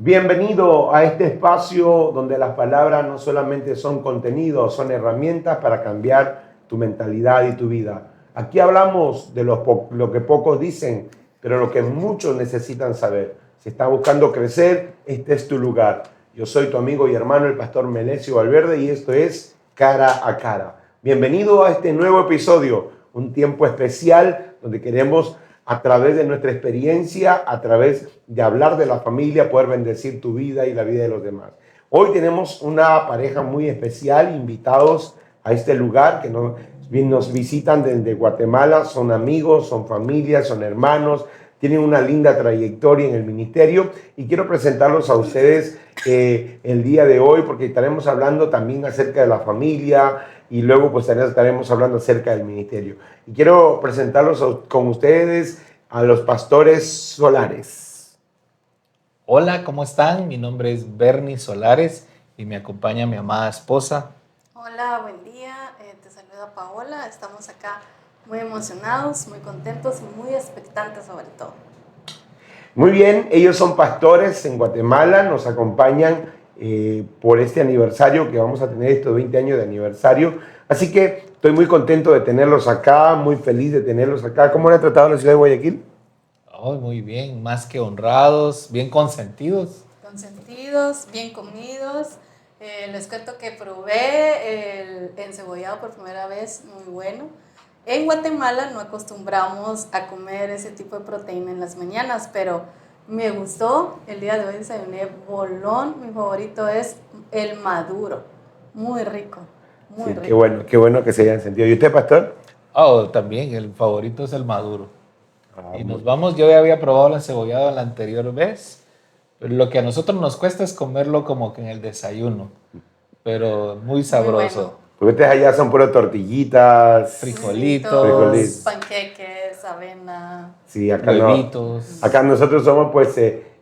Bienvenido a este espacio donde las palabras no solamente son contenidos, son herramientas para cambiar tu mentalidad y tu vida. Aquí hablamos de lo que pocos dicen, pero lo que muchos necesitan saber. Si estás buscando crecer, este es tu lugar. Yo soy tu amigo y hermano, el pastor Melesio Valverde, y esto es Cara a Cara. Bienvenido a este nuevo episodio, un tiempo especial donde queremos, a través de nuestra experiencia, a través de hablar de la familia, poder bendecir tu vida y la vida de los demás. Hoy tenemos una pareja muy especial, invitados a este lugar que nos visitan desde Guatemala, son amigos, son familias, son hermanos, tienen una linda trayectoria en el ministerio y quiero presentarlos a ustedes el día de hoy porque estaremos hablando también acerca de la familia y luego pues estaremos hablando acerca del ministerio. Y quiero presentarlos con ustedes a los pastores Solares. Hola, ¿cómo están? Mi nombre es Bernie Solares y me acompaña mi amada esposa. Hola, buen día. Te saluda Paola. Estamos acá muy emocionados, muy contentos y muy expectantes sobre todo. Muy bien, ellos son pastores en Guatemala, nos acompañan por este aniversario que vamos a tener, estos 20 años de aniversario. Así que estoy muy contento de tenerlos acá, muy feliz de tenerlos acá. ¿Cómo han tratado la ciudad de Guayaquil? Oh, muy bien, más que honrados, bien consentidos. Consentidos, bien comidos. Les cuento que probé el encebollado por primera vez, muy bueno. En Guatemala no acostumbramos a comer ese tipo de proteína en las mañanas, pero me gustó. El día de hoy desayuné bolón. Mi favorito es el maduro. Muy rico, muy rico. Qué bueno que se hayan sentido. ¿Y usted, pastor? Oh, también, el favorito es el maduro. Y Muy nos vamos, yo ya había probado el encebollado la anterior vez, pero lo que a nosotros nos cuesta es comerlo como que en el desayuno, pero muy sabroso. Muy bueno. Porque ustedes allá son puro tortillitas, Frijolitos, panqueques, avena. Sí, acá huevitos. no. Acá nosotros somos pues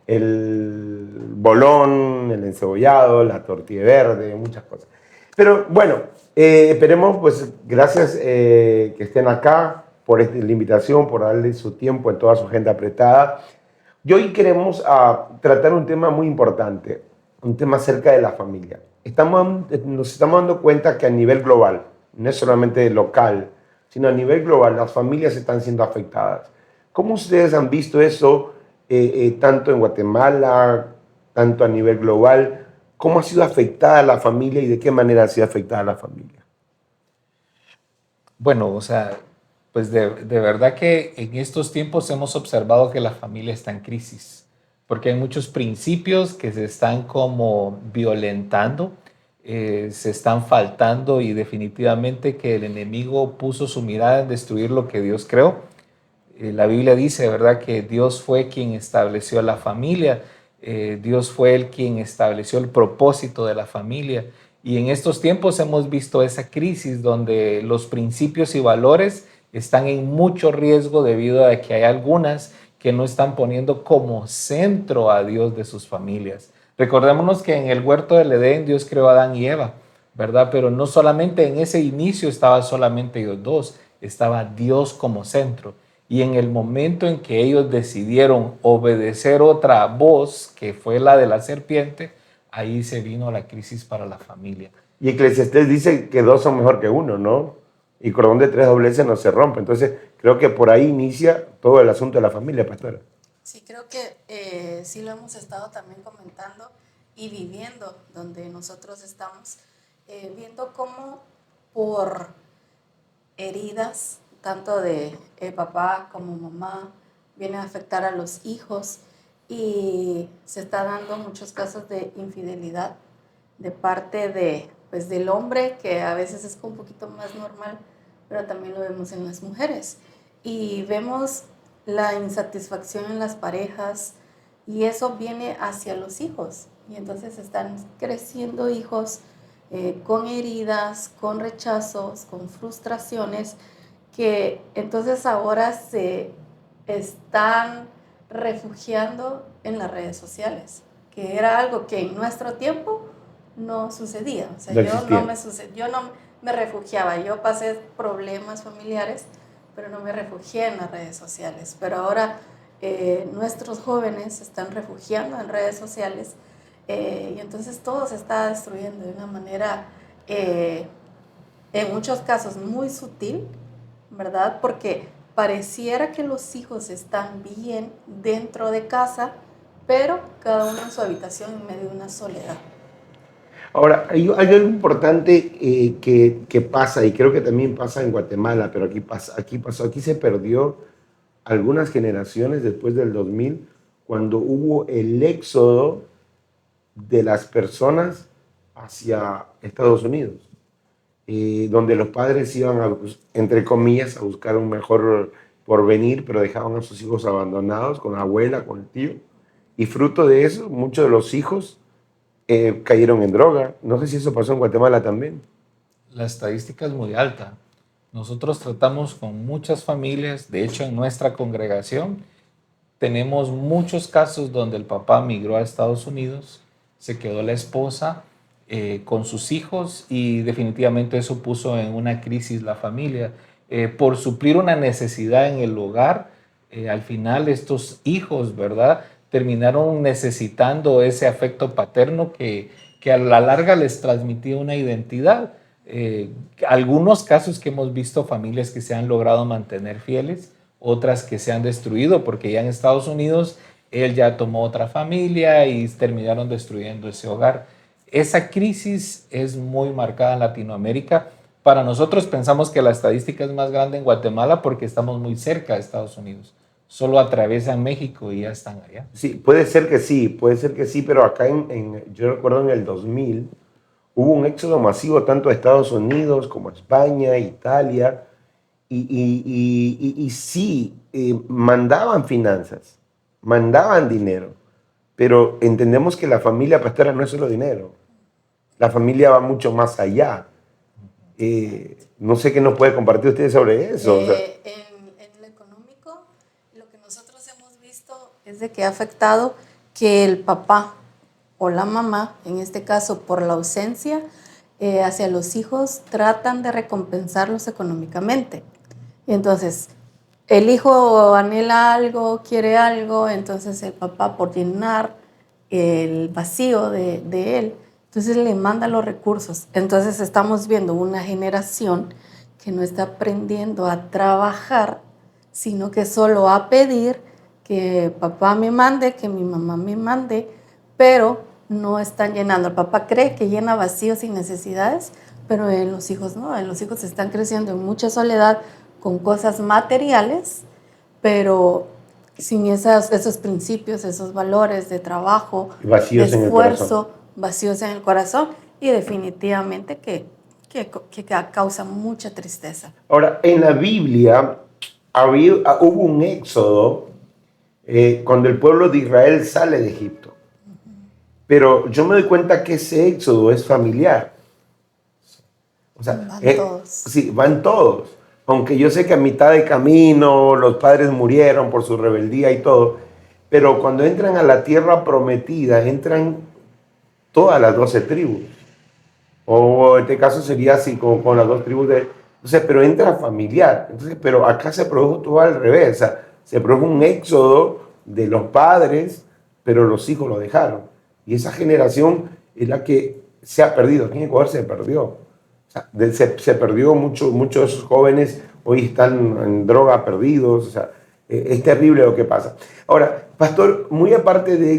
el bolón, el encebollado, la tortilla verde, muchas cosas. Pero bueno, esperemos pues gracias que estén acá por la invitación, por darle su tiempo en toda su agenda apretada. Y hoy queremos tratar un tema muy importante, un tema acerca de la familia. Nos estamos dando cuenta que a nivel global, no es solamente local, sino a nivel global, las familias están siendo afectadas. ¿Cómo ustedes han visto eso, tanto en Guatemala, tanto a nivel global? ¿Cómo ha sido afectada la familia y de qué manera ha sido afectada la familia? Bueno, o sea, pues de verdad que en estos tiempos hemos observado que la familia está en crisis, porque hay muchos principios que se están como violentando, se están faltando y definitivamente que el enemigo puso su mirada en destruir lo que Dios creó. La Biblia dice, ¿verdad?, que Dios fue quien estableció la familia, Dios fue el quien estableció el propósito de la familia. Y en estos tiempos hemos visto esa crisis donde los principios y valores están en mucho riesgo debido a que hay algunas que no están poniendo como centro a Dios de sus familias. Recordémonos que en el huerto del Edén Dios creó a Adán y Eva, ¿verdad? Pero no solamente en ese inicio estaba solamente ellos dos, estaba Dios como centro. Y en el momento en que ellos decidieron obedecer otra voz, que fue la de la serpiente, ahí se vino la crisis para la familia. Y Eclesiastés dice que dos son mejor que uno, ¿no? Y cordón de tres dobleces no se rompe. Entonces, creo que por ahí inicia todo el asunto de la familia, pastora. Sí, creo que sí lo hemos estado también comentando y viviendo donde nosotros estamos, viendo cómo por heridas, tanto de papá como mamá, viene a afectar a los hijos y se está dando muchos casos de infidelidad de parte pues, del hombre, que a veces es un poquito más normal, pero también lo vemos en las mujeres. Y vemos la insatisfacción en las parejas y eso viene hacia los hijos. Y entonces están creciendo hijos con heridas, con rechazos, con frustraciones, que entonces ahora se están refugiando en las redes sociales, que era algo que en nuestro tiempo no sucedía. O sea, yo no me refugiaba, yo pasé problemas familiares, pero no me refugié en las redes sociales. Pero ahora nuestros jóvenes se están refugiando en redes sociales y entonces todo se está destruyendo de una manera, en muchos casos, muy sutil, ¿verdad? Porque pareciera que los hijos están bien dentro de casa, pero cada uno en su habitación en medio de una soledad. Ahora, hay algo importante que pasa, y creo que también pasa en Guatemala, pero aquí se perdió algunas generaciones después del 2000, cuando hubo el éxodo de las personas hacia Estados Unidos, donde los padres iban, entre comillas, a buscar un mejor porvenir, pero dejaban a sus hijos abandonados con la abuela, con el tío, y fruto de eso, muchos de los hijos cayeron en droga. No sé si eso pasó en Guatemala también. La estadística es muy alta. Nosotros tratamos con muchas familias, de hecho en nuestra congregación tenemos muchos casos donde el papá migró a Estados Unidos, se quedó la esposa con sus hijos y definitivamente eso puso en una crisis la familia. Por suplir una necesidad en el hogar, al final estos hijos, ¿verdad? Terminaron necesitando ese afecto paterno que a la larga les transmitía una identidad. Algunos casos que hemos visto, familias que se han logrado mantener fieles, otras que se han destruido porque ya en Estados Unidos él ya tomó otra familia y terminaron destruyendo ese hogar. Esa crisis es muy marcada en Latinoamérica. Para nosotros pensamos que la estadística es más grande en Guatemala porque estamos muy cerca de Estados Unidos. Solo atraviesan México y ya están allá. Sí, puede ser que sí, pero acá yo recuerdo en el 2000 hubo un éxodo masivo tanto a Estados Unidos como a España, Italia, y sí, mandaban finanzas, mandaban dinero, pero entendemos que la familia pastora no es solo dinero, la familia va mucho más allá. No sé qué nos puede compartir ustedes sobre eso. O sea, En lo económico, lo que nosotros hemos visto es de que ha afectado que el papá o la mamá, en este caso por la ausencia, hacia los hijos tratan de recompensarlos económicamente. Entonces, el hijo anhela algo, quiere algo, entonces el papá, por llenar el vacío de él, entonces le manda los recursos. Entonces estamos viendo una generación que no está aprendiendo a trabajar, sino que solo a pedir que papá me mande, que mi mamá me mande, pero no están llenando. El papá cree que llena vacíos y necesidades, pero en los hijos no. En los hijos están creciendo en mucha soledad con cosas materiales, pero sin esos principios, esos valores de trabajo, vacíos de en el esfuerzo, corazón. vacíos en el corazón y definitivamente que causa mucha tristeza. Ahora, en la Biblia hubo un éxodo cuando el pueblo de Israel sale de Egipto. Pero yo me doy cuenta que ese éxodo es familiar. O sea, Van todos. Sí, van todos. Aunque yo sé que a mitad de camino los padres murieron por su rebeldía y todo, pero cuando entran a la tierra prometida, entran todas las 12 tribus. O en este caso sería así, con las 2 tribus de... Entonces, pero entra familiar. Entonces, pero acá se produjo todo al revés. O sea, se produjo un éxodo de los padres, pero los hijos lo dejaron. Y esa generación es la que se ha perdido. Aquí en Ecuador se perdió. O sea, se perdió muchos de esos jóvenes. Hoy están en droga perdidos. O sea, es terrible lo que pasa. Ahora, pastor, muy aparte de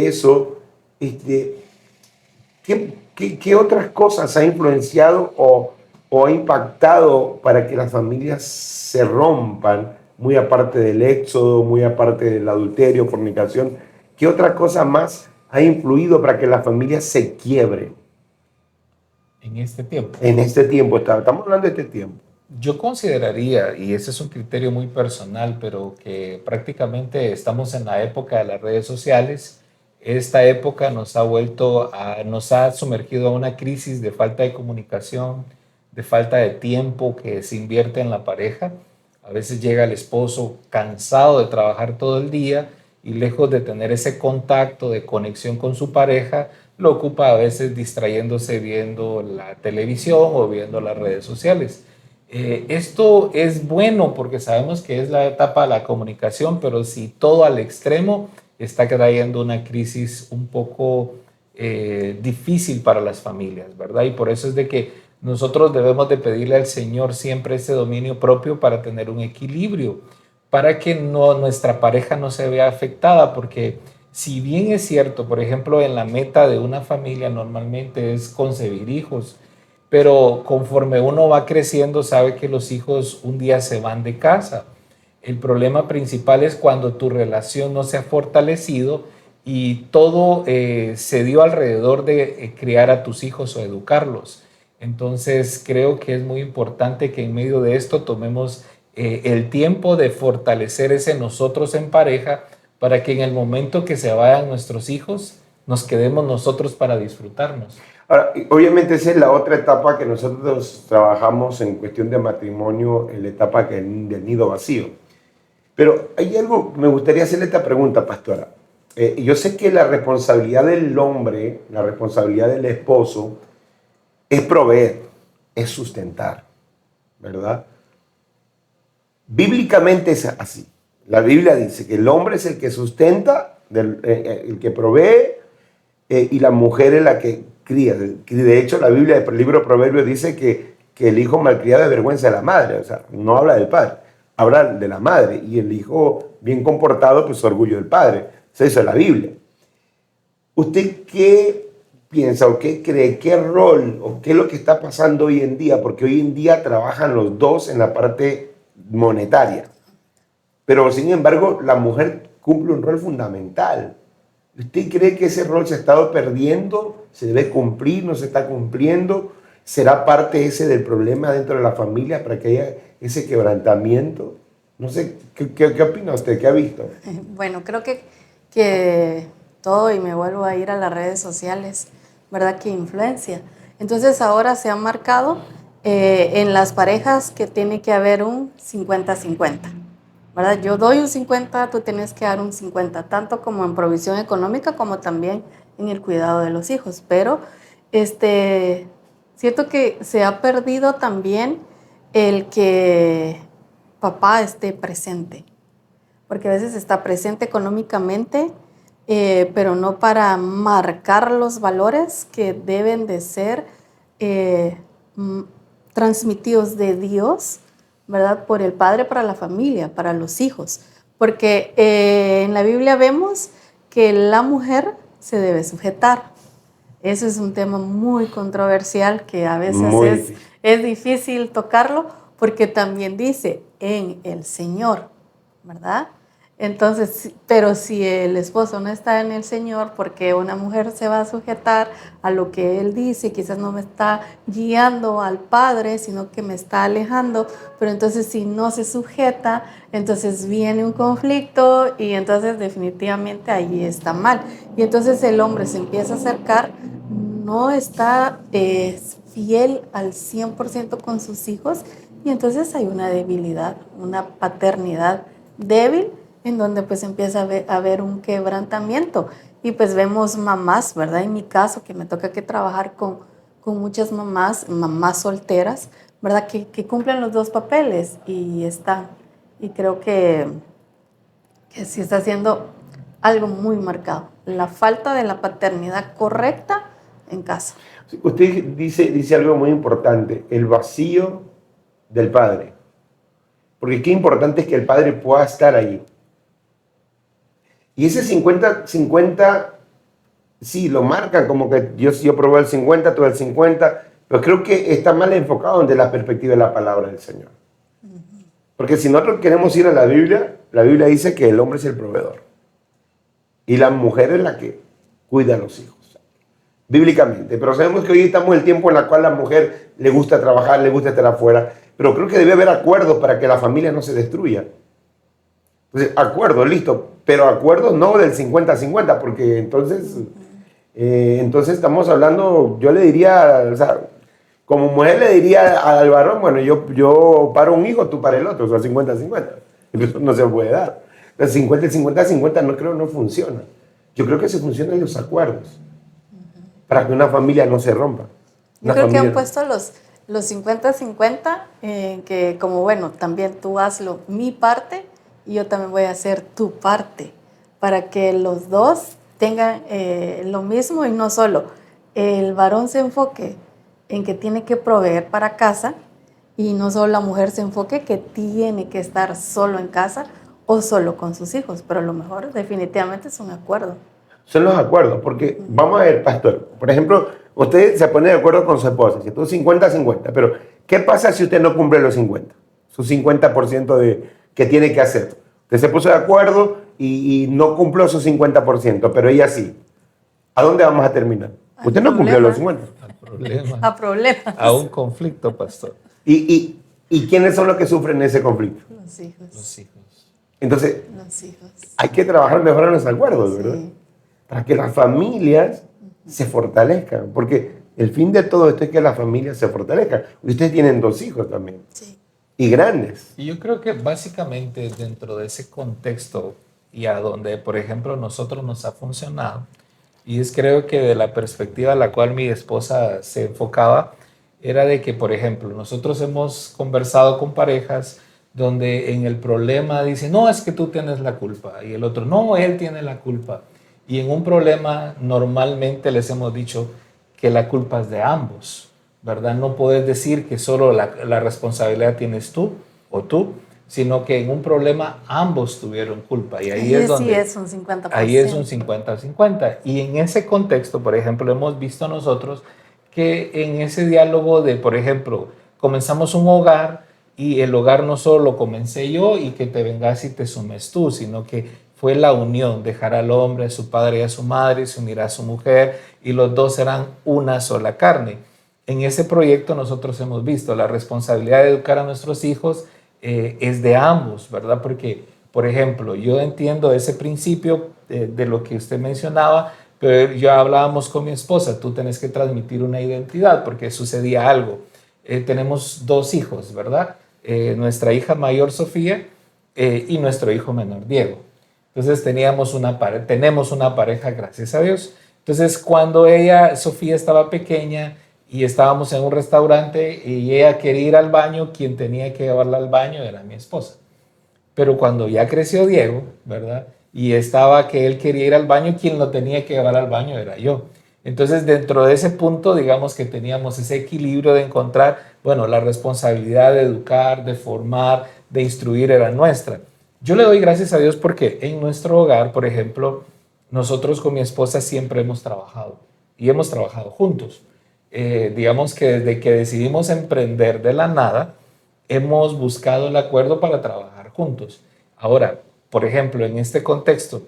eso, ¿qué otras cosas ha influenciado o ha impactado para que las familias se rompan? Muy aparte del éxodo, muy aparte del adulterio, fornicación. ¿Qué otra cosa más ha influido para que las familias se quiebren? En este tiempo. En este tiempo, estamos hablando de este tiempo. Yo consideraría, y ese es un criterio muy personal, pero que prácticamente estamos en la época de las redes sociales. Esta época nos ha sumergido a una crisis de falta de comunicación, de falta de tiempo que se invierte en la pareja. A veces llega el esposo cansado de trabajar todo el día y lejos de tener ese contacto de conexión con su pareja, lo ocupa a veces distrayéndose viendo la televisión o viendo las redes sociales. Esto es bueno porque sabemos que es la etapa de la comunicación, pero si todo al extremo está trayendo una crisis un poco difícil para las familias, ¿verdad? Y por eso es de que nosotros debemos de pedirle al Señor siempre ese dominio propio para tener un equilibrio, para que nuestra pareja no se vea afectada, porque si bien es cierto, por ejemplo, en la meta de una familia normalmente es concebir hijos, pero conforme uno va creciendo sabe que los hijos un día se van de casa. El problema principal es cuando tu relación no se ha fortalecido y todo se dio alrededor de criar a tus hijos o educarlos. Entonces creo que es muy importante que en medio de esto tomemos el tiempo de fortalecer ese nosotros en pareja para que en el momento que se vayan nuestros hijos nos quedemos nosotros para disfrutarnos. Ahora, obviamente esa es la otra etapa que nosotros trabajamos en cuestión de matrimonio, en la etapa del nido vacío. Pero hay algo, me gustaría hacerle esta pregunta, pastora. Yo sé que la responsabilidad del hombre, la responsabilidad del esposo, es proveer, es sustentar, ¿verdad? Bíblicamente es así. La Biblia dice que el hombre es el que sustenta, el que provee, y la mujer es la que cría. De hecho, la Biblia, el libro de Proverbios dice que el hijo malcriado es vergüenza de la madre. O sea, no habla del padre, habla de la madre. Y el hijo bien comportado, pues orgullo del padre. Eso es la Biblia. ¿Usted qué piensa o qué cree, qué rol o qué es lo que está pasando hoy en día? Porque hoy en día trabajan los dos en la parte monetaria. Pero sin embargo, la mujer cumple un rol fundamental. ¿Usted cree que ese rol se ha estado perdiendo? ¿Se debe cumplir? ¿No se está cumpliendo? ¿Será parte ese del problema dentro de la familia para que haya ese quebrantamiento? No sé, ¿qué opina usted? ¿Qué ha visto? Bueno, creo que todo, y me vuelvo a ir a las redes sociales, ¿verdad? Que influencia. Entonces ahora se ha marcado en las parejas que tiene que haber un 50-50. ¿Verdad? Yo doy un 50, tú tienes que dar un 50, tanto como en provisión económica como también en el cuidado de los hijos. Pero siento que se ha perdido también el que papá esté presente, porque a veces está presente económicamente, pero no para marcar los valores que deben de ser transmitidos de Dios, ¿verdad? Por el padre para la familia, para los hijos. Porque en la Biblia vemos que la mujer se debe sujetar. Eso es un tema muy controversial que a veces es difícil tocarlo, porque también dice en el Señor, ¿verdad? Entonces, pero si el esposo no está en el Señor, porque una mujer se va a sujetar a lo que él dice, quizás no me está guiando al Padre, sino que me está alejando, pero entonces si no se sujeta, entonces viene un conflicto y entonces definitivamente ahí está mal. Y entonces el hombre se empieza a acercar, no está fiel al 100% con sus hijos, y entonces hay una debilidad, una paternidad débil, en donde pues empieza a haber un quebrantamiento. Y pues vemos mamás, ¿verdad? En mi caso, que me toca que trabajar con muchas mamás solteras, ¿verdad? Que cumplen los dos papeles y están. Y creo que sí está haciendo algo muy marcado. La falta de la paternidad correcta en casa. Usted dice algo muy importante, el vacío del padre. Porque qué importante es que el padre pueda estar allí. Y ese 50-50, sí, lo marcan como que yo probé el 50, tú el 50, pero creo que está mal enfocado desde la perspectiva de la palabra del Señor. Porque si nosotros queremos ir a la Biblia dice que el hombre es el proveedor. Y la mujer es la que cuida a los hijos. Bíblicamente. Pero sabemos que hoy estamos en el tiempo en el cual a la mujer le gusta trabajar, le gusta estar afuera. Pero creo que debe haber acuerdos para que la familia no se destruya. Entonces, acuerdos, listo. Pero acuerdos no del 50-50, porque entonces estamos hablando, yo le diría, o sea, como mujer le diría al varón, bueno, yo paro un hijo, tú para el otro, o sea, 50-50. Eso no se puede dar. El 50-50 no funciona. Yo creo que se funcionan los acuerdos para que una familia no se rompa. Yo creo que han puesto los 50-50, que como bueno, también tú hazlo mi parte y yo también voy a hacer tu parte, para que los dos tengan lo mismo y no solo el varón se enfoque en que tiene que proveer para casa y no solo la mujer se enfoque que tiene que estar solo en casa o solo con sus hijos, pero lo mejor definitivamente es un acuerdo. Son los acuerdos, porque vamos a ver, pastor, por ejemplo, usted se pone de acuerdo con su esposa, si tú 50-50, pero ¿qué pasa si usted no cumple los 50? Su 50% de que tiene que hacer. Usted se puso de acuerdo y no cumplió su 50%, pero ella sí. ¿A dónde vamos a terminar? Usted no cumplió los 50. A problemas. A problemas. A un conflicto, pastor. ¿Y quiénes son los que sufren ese conflicto? Los hijos. Los hijos. Entonces, Los hijos. hay que trabajar mejor en los acuerdos, ¿verdad? Sí. Para que las familias se fortalezcan, porque el fin de todo esto es que las familias se fortalezcan. Ustedes tienen 2 hijos también, Sí. y grandes. Y yo creo que básicamente dentro de ese contexto y a donde, por ejemplo, nosotros nos ha funcionado, y es creo que de la perspectiva a la cual mi esposa se enfocaba, era de que, por ejemplo, nosotros hemos conversado con parejas donde en el problema dice, no, es que tú tienes la culpa, y el otro, no, él tiene la culpa. Y en un problema normalmente les hemos dicho que la culpa es de ambos, ¿verdad? No puedes decir que solo la responsabilidad tienes tú o tú, sino que en un problema ambos tuvieron culpa. Y ahí es donde... Sí, es un 50%. Ahí es un 50-50. Y en ese contexto, por ejemplo, hemos visto nosotros que en ese diálogo de, por ejemplo, comenzamos un hogar y el hogar no solo lo comencé yo y que te vengas y te sumes tú, sino que fue la unión, dejar al hombre, a su padre y a su madre, se unirá a su mujer y los dos serán una sola carne. En ese proyecto nosotros hemos visto la responsabilidad de educar a nuestros hijos es de ambos, ¿verdad? Porque, por ejemplo, yo entiendo ese principio de lo que usted mencionaba, pero yo hablábamos con mi esposa, tú tienes que transmitir una identidad porque sucedía algo. Tenemos 2 hijos, ¿verdad? Nuestra hija mayor Sofía y nuestro hijo menor Diego. Entonces tenemos una pareja, gracias a Dios. Entonces cuando Sofía estaba pequeña y estábamos en un restaurante y ella quería ir al baño, quien tenía que llevarla al baño era mi esposa. Pero cuando ya creció Diego, ¿verdad? Y estaba que él quería ir al baño, quien lo tenía que llevar al baño era yo. Entonces, dentro de ese punto, digamos que teníamos ese equilibrio de encontrar, bueno, la responsabilidad de educar, de formar, de instruir era nuestra. Yo le doy gracias a Dios porque en nuestro hogar, por ejemplo, nosotros con mi esposa siempre hemos trabajado y hemos trabajado juntos. Digamos que desde que decidimos emprender de la nada, hemos buscado el acuerdo para trabajar juntos. Ahora, por ejemplo, en este contexto,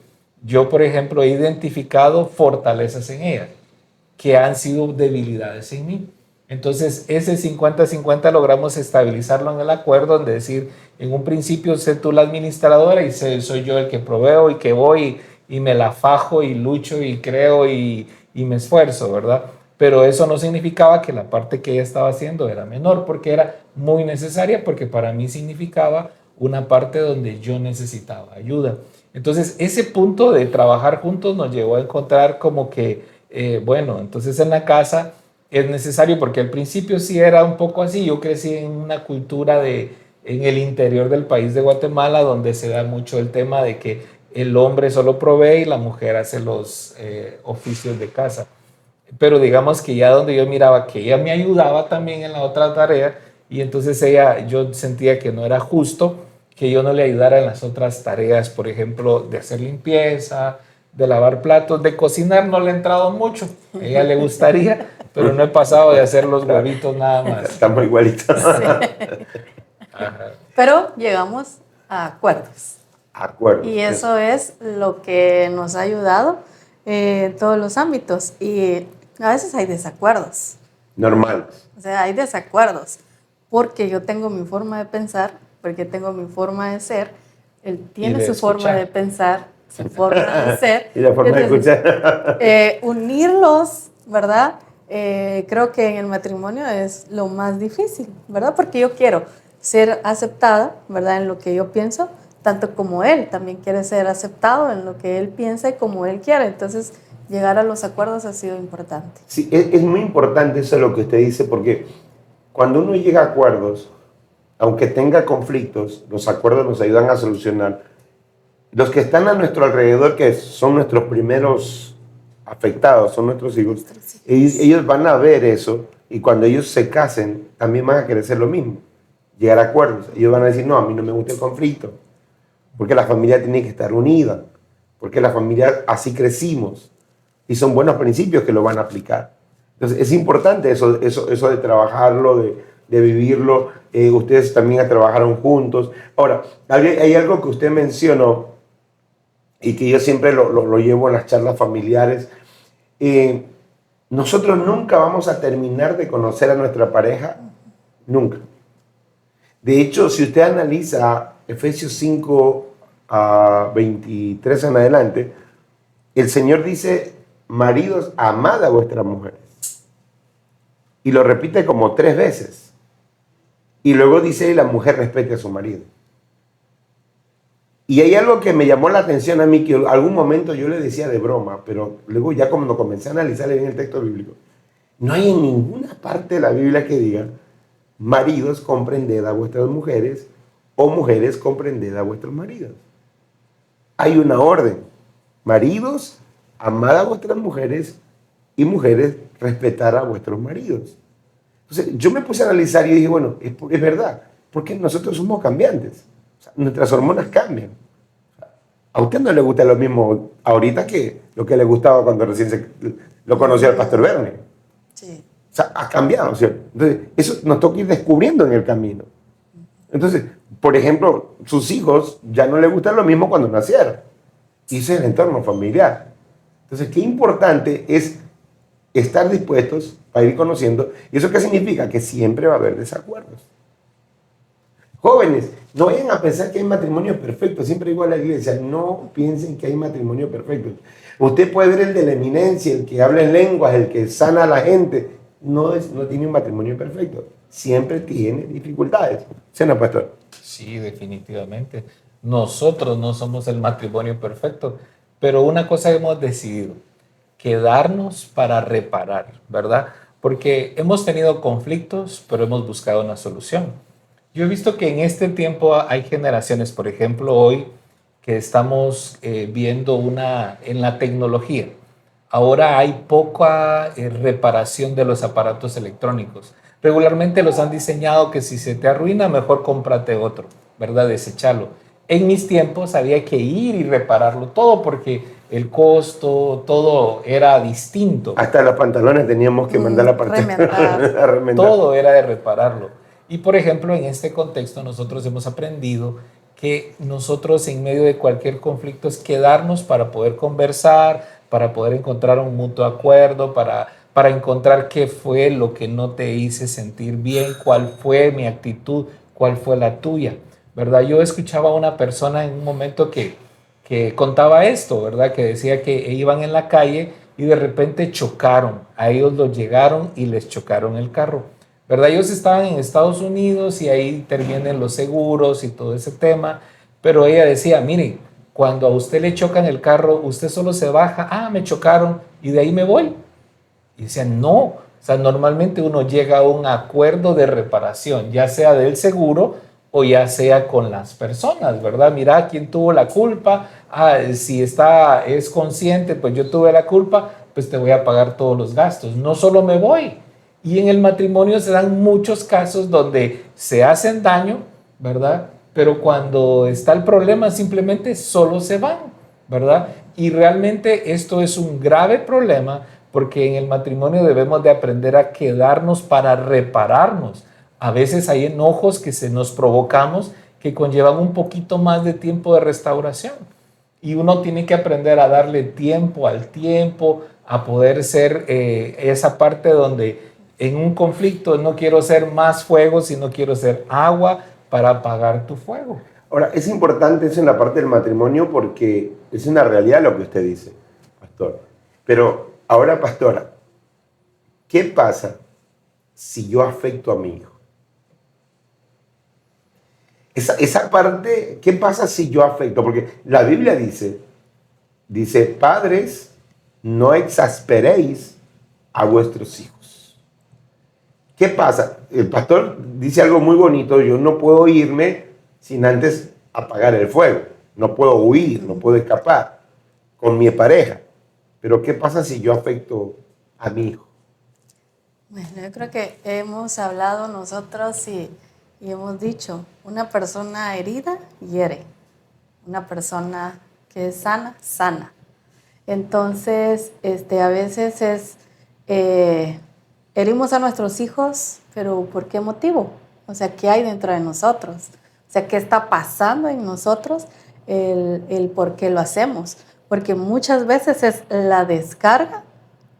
yo, por ejemplo, he identificado fortalezas en ella que han sido debilidades en mí. Entonces, ese 50-50 logramos estabilizarlo en el acuerdo, de decir, en un principio sé tú la administradora y soy yo el que proveo y que voy y me la fajo y lucho y creo y me esfuerzo, ¿verdad? Pero eso no significaba que la parte que ella estaba haciendo era menor, porque era muy necesaria, porque para mí significaba una parte donde yo necesitaba ayuda. Entonces, ese punto de trabajar juntos nos llevó a encontrar como que, bueno, entonces en la casa es necesario, porque al principio sí era un poco así. Yo crecí en una cultura en el interior del país de Guatemala, donde se da mucho el tema de que el hombre solo provee y la mujer hace los oficios de casa. Pero digamos que ya donde yo miraba que ella me ayudaba también en la otra tarea, y entonces yo sentía que no era justo que yo no le ayudara en las otras tareas, por ejemplo, de hacer limpieza, de lavar platos, de cocinar no le he entrado mucho. A ella le gustaría, pero no he pasado de hacer los huevitos nada más. Estamos igualitos. Sí. Ajá. Pero llegamos a acuerdos. Acuerdo. Y eso es lo que nos ha ayudado en todos los ámbitos. Y a veces hay desacuerdos. Normal. O sea, hay desacuerdos. Porque yo tengo mi forma de pensar, porque tengo mi forma de ser. Él tiene su forma de pensar, su forma de ser. Y la forma de escuchar. Unirlos, ¿verdad? Creo que en el matrimonio es lo más difícil, ¿verdad? Porque yo quiero ser aceptada, ¿verdad? En lo que yo pienso, tanto como él también quiere ser aceptado en lo que él piensa y como él quiere. Entonces, llegar a los acuerdos ha sido importante. Sí, es muy importante eso lo que usted dice, porque Cuando uno llega a acuerdos, aunque tenga conflictos, los acuerdos nos ayudan a solucionar. Los que están a nuestro alrededor, que son nuestros primeros afectados, son nuestros hijos, ellos van a ver eso y cuando ellos se casen, también van a querer hacer lo mismo, llegar a acuerdos. Ellos van a decir, no, a mí no me gusta el conflicto, porque la familia tiene que estar unida, porque la familia así crecimos y son buenos principios que lo van a aplicar. Entonces es importante eso de trabajarlo, de vivirlo. Ustedes también trabajaron juntos. Ahora, hay algo que usted mencionó y que yo siempre lo llevo en las charlas familiares. Nosotros nunca vamos a terminar de conocer a nuestra pareja, nunca. De hecho, si usted analiza Efesios 5 a 23 en adelante, el Señor dice, maridos, amad a vuestras mujeres. Y lo repite como 3 veces. Y luego dice, la mujer respete a su marido. Y hay algo que me llamó la atención a mí, que en algún momento yo le decía de broma, pero luego ya cuando comencé a analizar en el texto bíblico, no hay en ninguna parte de la Biblia que diga, maridos, comprended a vuestras mujeres, o mujeres, comprended a vuestros maridos. Hay una orden. Maridos, amad a vuestras mujeres, y mujeres, respetar a vuestros maridos. Entonces, yo me puse a analizar y dije, bueno, es verdad, porque nosotros somos cambiantes. O sea, nuestras hormonas cambian. A usted no le gusta lo mismo ahorita que lo que le gustaba cuando recién lo conoció al pastor Bernie. Sí. O sea, ha cambiado, ¿cierto? Entonces, eso nos toca ir descubriendo en el camino. Entonces, por ejemplo, sus hijos ya no les gustan lo mismo cuando nacieron. Y ese es el entorno familiar. Entonces, qué importante es estar dispuestos a ir conociendo. ¿Y eso qué significa? Que siempre va a haber desacuerdos. Jóvenes, no vayan a pensar que hay matrimonio perfecto. Siempre digo a la iglesia, no piensen que hay matrimonio perfecto. Usted puede ver el de la eminencia, el que habla en lenguas, el que sana a la gente. No tiene un matrimonio perfecto. Siempre tiene dificultades. ¿Sí, no, pastor? Sí, definitivamente. Nosotros no somos el matrimonio perfecto, pero una cosa hemos decidido, quedarnos para reparar, ¿verdad? Porque hemos tenido conflictos, pero hemos buscado una solución. Yo he visto que en este tiempo hay generaciones, por ejemplo, hoy que estamos viendo en la tecnología. Ahora hay poca reparación de los aparatos electrónicos. Regularmente los han diseñado que si se te arruina, mejor cómprate otro, ¿verdad? Desecharlo. En mis tiempos había que ir y repararlo todo porque el costo, todo era distinto. Hasta los pantalones teníamos que mandar a remendar. Todo era de repararlo. Y por ejemplo, en este contexto nosotros hemos aprendido que nosotros en medio de cualquier conflicto es quedarnos para poder conversar, para poder encontrar un mutuo acuerdo, para encontrar qué fue lo que no te hice sentir bien, cuál fue mi actitud, cuál fue la tuya, ¿verdad? Yo escuchaba a una persona en un momento que contaba esto, ¿verdad? Que decía que iban en la calle y de repente chocaron, a ellos los llegaron y les chocaron el carro, ¿verdad? Ellos estaban en Estados Unidos y ahí intervienen los seguros y todo ese tema, pero ella decía, mire, cuando a usted le chocan el carro, usted solo se baja, me chocaron y de ahí me voy. Y decían, no, o sea, normalmente uno llega a un acuerdo de reparación, ya sea del seguro o ya sea con las personas, ¿verdad? Mira, ¿quién tuvo la culpa? Si es consciente, pues yo tuve la culpa, pues te voy a pagar todos los gastos, no solo me voy. Y en el matrimonio se dan muchos casos donde se hacen daño, ¿verdad? Pero cuando está el problema simplemente solo se van, ¿verdad? Y realmente esto es un grave problema porque en el matrimonio debemos de aprender a quedarnos para repararnos. A veces hay enojos que se nos provocamos que conllevan un poquito más de tiempo de restauración. Y uno tiene que aprender a darle tiempo al tiempo, a poder ser esa parte donde en un conflicto no quiero ser más fuego, sino quiero ser agua para apagar tu fuego. Ahora, es importante eso en la parte del matrimonio porque es una realidad lo que usted dice, pastor. Pero ahora, pastora, ¿qué pasa si yo afecto a mi hijo? Esa parte, ¿qué pasa si yo afecto? Porque la Biblia dice, padres, no exasperéis a vuestros hijos. ¿Qué pasa? El pastor dice algo muy bonito, yo no puedo irme sin antes apagar el fuego, no puedo huir, no puedo escapar con mi pareja. Pero ¿qué pasa si yo afecto a mi hijo? Bueno, yo creo que hemos hablado nosotros y hemos dicho, una persona herida hiere, una persona que es sana, sana. Entonces, a veces herimos a nuestros hijos, pero ¿por qué motivo? O sea, ¿qué hay dentro de nosotros? O sea, ¿qué está pasando en nosotros? El por qué lo hacemos. Porque muchas veces es la descarga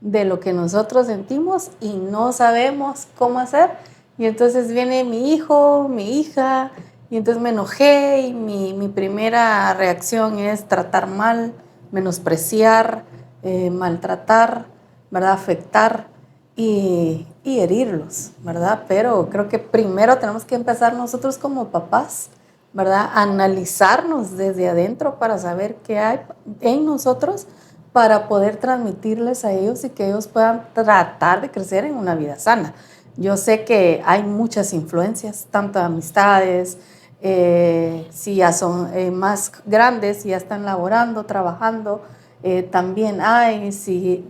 de lo que nosotros sentimos y no sabemos cómo hacer. Y entonces viene mi hijo, mi hija, y entonces me enojé y mi primera reacción es tratar mal, menospreciar, maltratar, ¿verdad? Afectar y herirlos, ¿verdad? Pero creo que primero tenemos que empezar nosotros como papás, ¿verdad? Analizarnos desde adentro para saber qué hay en nosotros para poder transmitirles a ellos y que ellos puedan tratar de crecer en una vida sana. Yo sé que hay muchas influencias, tanto de amistades, si ya son más grandes, si ya están laborando, trabajando, también hay, si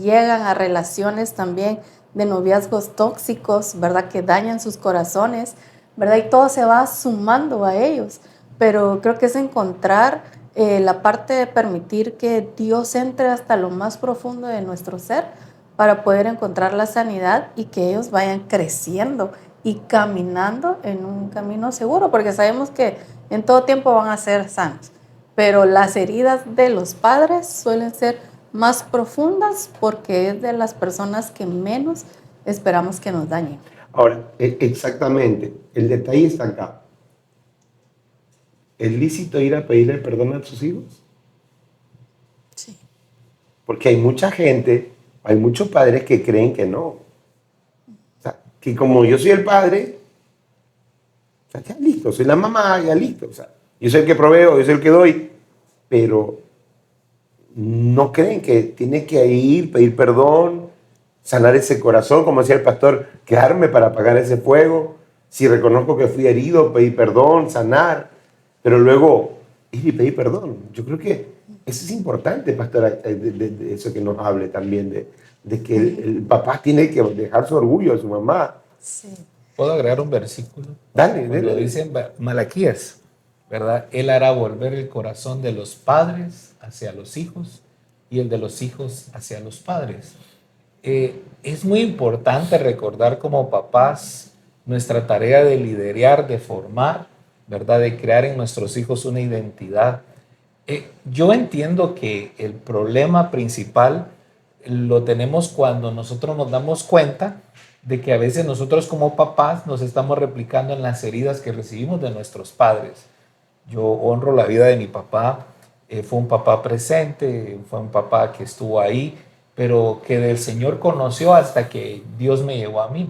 llegan a relaciones también de noviazgos tóxicos, ¿verdad? Que dañan sus corazones, ¿verdad? Y todo se va sumando a ellos, pero creo que es encontrar la parte de permitir que Dios entre hasta lo más profundo de nuestro ser para poder encontrar la sanidad y que ellos vayan creciendo y caminando en un camino seguro, porque sabemos que en todo tiempo van a ser sanos, pero las heridas de los padres suelen ser más profundas porque es de las personas que menos esperamos que nos dañen. Ahora, exactamente, el detalle está acá. ¿Es lícito ir a pedirle perdón a sus hijos? Sí. Porque hay mucha gente, hay muchos padres que creen que no. O sea, que como yo soy el padre, o sea, ya listo, soy la mamá, ya listo. O sea, yo soy el que proveo, yo soy el que doy, pero no creen que tiene que ir, pedir perdón, sanar ese corazón, como decía el pastor, quedarme para apagar ese fuego. Si reconozco que fui herido, pedir perdón, sanar, pero luego ir y pedir perdón. Yo creo que eso es importante, pastora, de eso que nos hable también, de que el papá tiene que dejar su orgullo a su mamá. Sí. ¿Puedo agregar un versículo? Dale, Cuando dale. dice en Malaquías, ¿verdad? Él hará volver el corazón de los padres hacia los hijos y el de los hijos hacia los padres. Es muy importante recordar como papás nuestra tarea de liderar, de formar, ¿verdad? De crear en nuestros hijos una identidad. Yo entiendo que el problema principal lo tenemos cuando nosotros nos damos cuenta de que a veces nosotros como papás nos estamos replicando en las heridas que recibimos de nuestros padres. Yo honro la vida de mi papá, fue un papá presente, fue un papá que estuvo ahí, pero que del Señor conoció hasta que Dios me llevó a mí.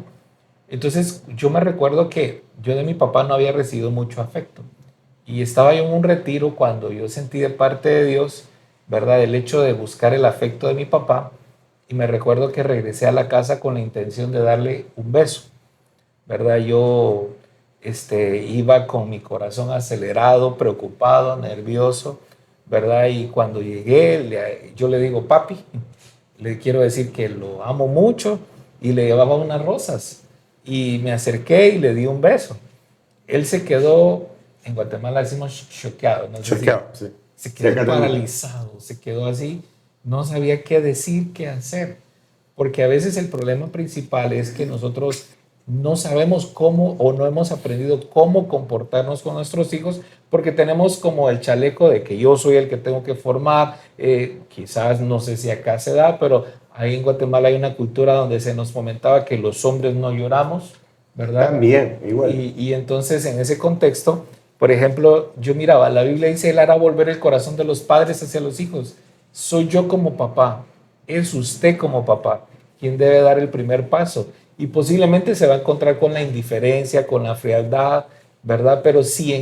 Entonces yo me recuerdo que yo de mi papá no había recibido mucho afecto y estaba yo en un retiro cuando yo sentí de parte de Dios, ¿verdad? El hecho de buscar el afecto de mi papá y me recuerdo que regresé a la casa con la intención de darle un beso, ¿verdad? Yo iba con mi corazón acelerado, preocupado, nervioso, ¿verdad? Y cuando llegué, yo le digo, papi, le quiero decir que lo amo mucho y le llevaba unas rosas y me acerqué y le di un beso. Él se quedó, en Guatemala decimos choqueado, no sé Choqueado, sí. se quedó Sí, acá también. paralizado, se quedó así, no sabía qué decir, qué hacer, porque a veces el problema principal es que nosotros no sabemos cómo o no hemos aprendido cómo comportarnos con nuestros hijos porque tenemos como el chaleco de que yo soy el que tengo que formar, quizás no sé si acá se da, pero ahí en Guatemala hay una cultura donde se nos fomentaba que los hombres no lloramos, ¿verdad? También, igual. Y entonces en ese contexto, por ejemplo, yo miraba, la Biblia dice, Él hará volver el corazón de los padres hacia los hijos. Soy yo como papá, es usted como papá quien debe dar el primer paso. Y posiblemente se va a encontrar con la indiferencia, con la frialdad, ¿verdad? Pero si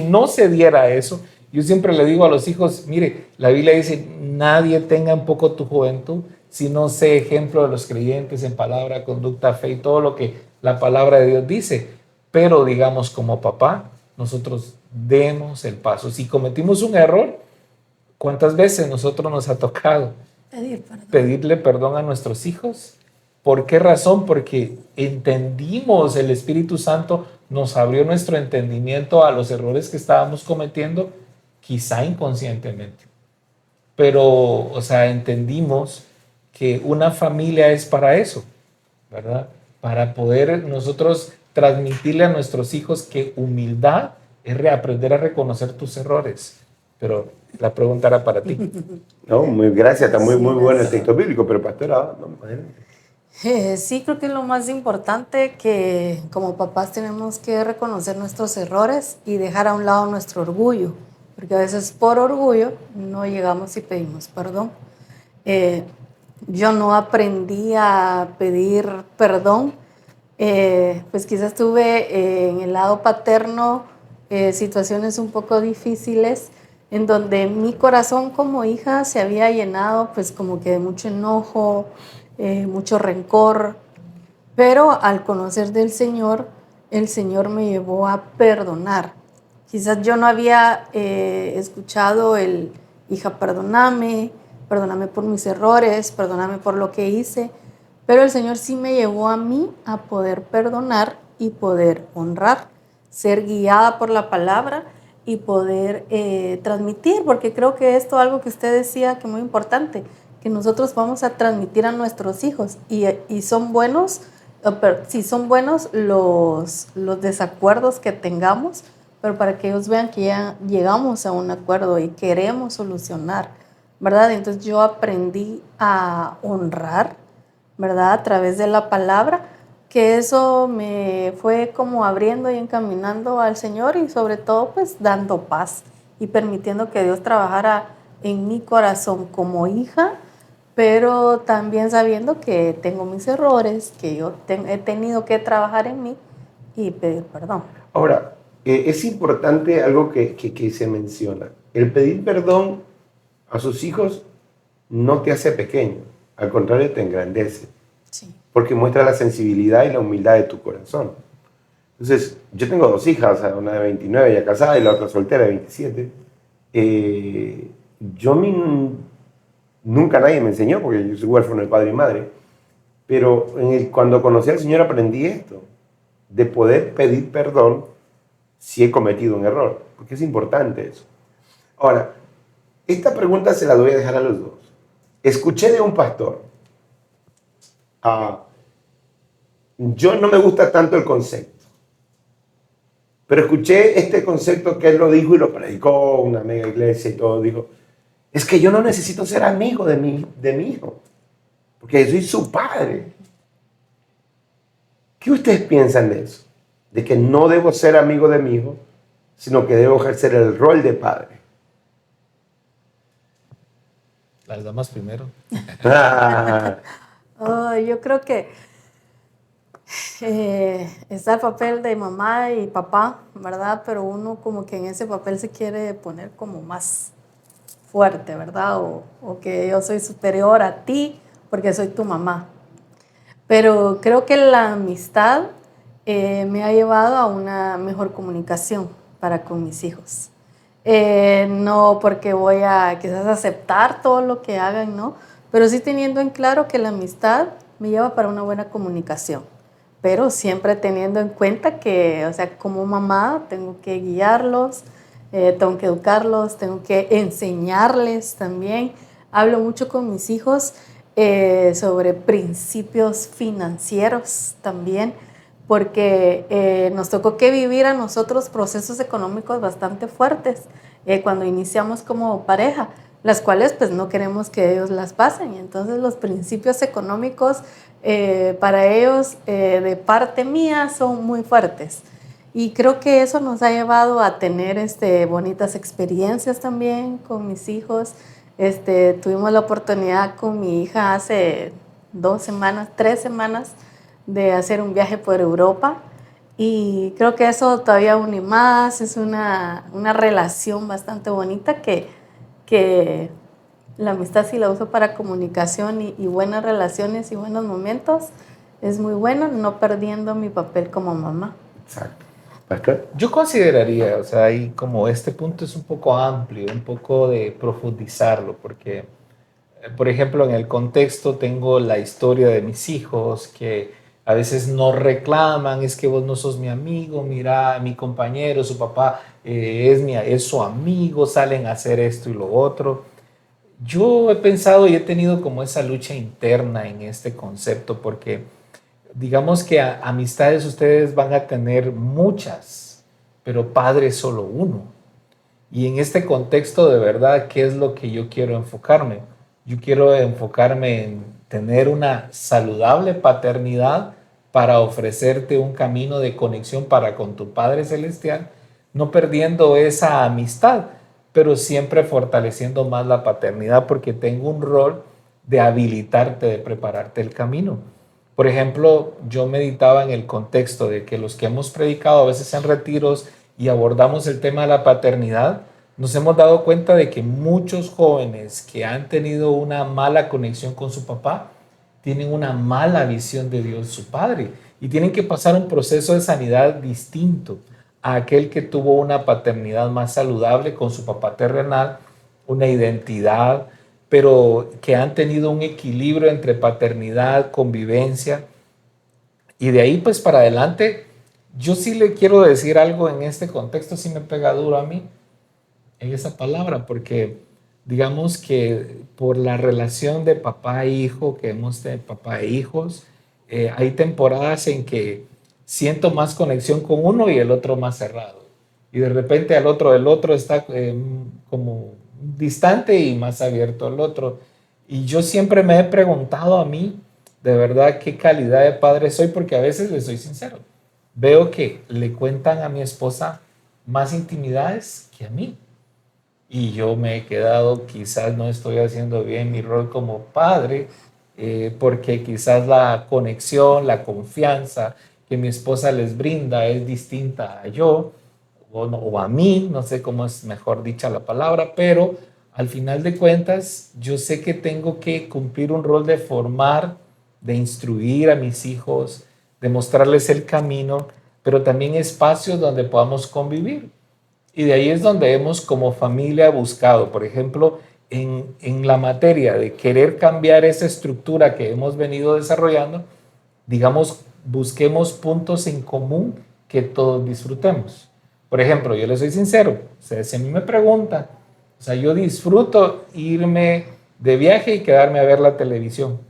no se diera eso, yo siempre le digo a los hijos, mire, la Biblia dice, nadie tenga en poco tu juventud, si no sé ejemplo de los creyentes en palabra, conducta, fe y todo lo que la palabra de Dios dice. Pero digamos, como papá, nosotros demos el paso. Si cometimos un error, ¿cuántas veces nosotros nos ha tocado pedirle perdón a nuestros hijos? ¿Por qué razón? Porque entendimos, el Espíritu Santo nos abrió nuestro entendimiento a los errores que estábamos cometiendo, quizá inconscientemente. Pero, o sea, entendimos que una familia es para eso, ¿verdad? Para poder nosotros transmitirle a nuestros hijos que humildad es reaprender a reconocer tus errores. Pero la pregunta era para ti. No, muy gracias, está muy, Sí, muy bueno el gracias. texto bíblico, pero pastora, no, adelante. Sí, creo que es lo más importante que como papás tenemos que reconocer nuestros errores y dejar a un lado nuestro orgullo, porque a veces por orgullo no llegamos y pedimos perdón. Yo no aprendí a pedir perdón, pues quizás tuve en el lado paterno situaciones un poco difíciles en donde mi corazón como hija se había llenado pues como que de mucho enojo, mucho rencor, pero al conocer del Señor, el Señor me llevó a perdonar. Quizás yo no había escuchado el, hija, perdóname, perdóname por mis errores, perdóname por lo que hice, pero el Señor sí me llevó a mí a poder perdonar y poder honrar, ser guiada por la palabra y poder transmitir, porque creo que esto es algo que usted decía que es muy importante, que nosotros vamos a transmitir a nuestros hijos y son buenos, si son buenos los desacuerdos que tengamos, pero para que ellos vean que ya llegamos a un acuerdo y queremos solucionar, ¿verdad? Entonces yo aprendí a honrar, ¿verdad? A través de la palabra, que eso me fue como abriendo y encaminando al Señor y sobre todo pues dando paz y permitiendo que Dios trabajara en mi corazón como hija, pero también sabiendo que tengo mis errores, que yo he tenido que trabajar en mí y pedir perdón. Ahora, es importante algo que se menciona. El pedir perdón a sus hijos no te hace pequeño, al contrario te engrandece, Sí. porque muestra la sensibilidad y la humildad de tu corazón. Entonces, yo tengo dos hijas, una de 29 ya casada y la otra soltera de 27. Nunca nadie me enseñó, porque yo soy huérfano de padre y madre, pero cuando conocí al Señor aprendí esto, de poder pedir perdón si he cometido un error, porque es importante eso. Ahora, esta pregunta se la voy a dejar a los dos. Escuché de un pastor, yo no me gusta tanto el concepto, pero escuché este concepto que él lo dijo y lo predicó una mega iglesia y todo, dijo, es que yo no necesito ser amigo de mi hijo, porque soy su padre. ¿Qué ustedes piensan de eso? De que no debo ser amigo de mi hijo, sino que debo ejercer el rol de padre. Las damas primero. Yo creo que está el papel de mamá y papá, ¿verdad? Pero uno como que en ese papel se quiere poner como más fuerte, ¿verdad? O que yo soy superior a ti porque soy tu mamá. Pero creo que la amistad me ha llevado a una mejor comunicación para con mis hijos. No porque voy a quizás aceptar todo lo que hagan, ¿no? Pero sí teniendo en claro que la amistad me lleva para una buena comunicación. Pero siempre teniendo en cuenta que, o sea, como mamá tengo que guiarlos, tengo que educarlos, tengo que enseñarles también. Hablo mucho con mis hijos sobre principios financieros también, porque nos tocó que vivir a nosotros procesos económicos bastante fuertes cuando iniciamos como pareja, las cuales pues no queremos que ellos las pasen. Y entonces los principios económicos para ellos de parte mía son muy fuertes. Y creo que eso nos ha llevado a tener bonitas experiencias también con mis hijos. Tuvimos la oportunidad con mi hija hace 3 semanas, de hacer un viaje por Europa. Y creo que eso todavía une más, es una relación bastante bonita que La amistad, si la uso para comunicación y buenas relaciones y buenos momentos, es muy buena, no perdiendo mi papel como mamá. Exacto. ¿Pastor? Yo consideraría, o sea, ahí como este punto es un poco amplio, un poco de profundizarlo, porque, por ejemplo, en el contexto tengo la historia de mis hijos que a veces no reclaman, es que vos no sos mi amigo, mira, mi compañero, su papá es su amigo, salen a hacer esto y lo otro. Yo he pensado y he tenido como esa lucha interna en este concepto, porque digamos que amistades ustedes van a tener muchas, pero padre solo uno. Y en este contexto de verdad, ¿qué es lo que yo quiero enfocarme? Yo quiero enfocarme en tener una saludable paternidad para ofrecerte un camino de conexión para con tu Padre Celestial, no perdiendo esa amistad, pero siempre fortaleciendo más la paternidad porque tengo un rol de habilitarte, de prepararte el camino. Por ejemplo, yo meditaba en el contexto de que los que hemos predicado a veces en retiros y abordamos el tema de la paternidad, nos hemos dado cuenta de que muchos jóvenes que han tenido una mala conexión con su papá tienen una mala visión de Dios su Padre y tienen que pasar un proceso de sanidad distinto a aquel que tuvo una paternidad más saludable con su papá terrenal, una identidad, pero que han tenido un equilibrio entre paternidad, convivencia, y de ahí pues para adelante. Yo sí le quiero decir algo en este contexto, sí me pega duro a mí en esa palabra, porque digamos que por la relación de papá e hijo que hemos tenido, papá e hijos, hay temporadas en que siento más conexión con uno y el otro más cerrado. Y de repente el otro está como distante y más abierto al otro. Y yo siempre me he preguntado a mí, de verdad, qué calidad de padre soy, porque a veces le soy sincero. Veo que le cuentan a mi esposa más intimidades que a mí. Y yo me he quedado, quizás no estoy haciendo bien mi rol como padre, porque quizás la conexión, la confianza que mi esposa les brinda es distinta a yo o a mí, no sé cómo es mejor dicha la palabra, pero al final de cuentas yo sé que tengo que cumplir un rol de formar, de instruir a mis hijos, de mostrarles el camino, pero también espacios donde podamos convivir. Y de ahí es donde hemos como familia buscado, por ejemplo, en la materia de querer cambiar esa estructura que hemos venido desarrollando, digamos, busquemos puntos en común que todos disfrutemos. Por ejemplo, yo les soy sincero, o sea, si a mí me preguntan, o sea, yo disfruto irme de viaje y quedarme a ver la televisión,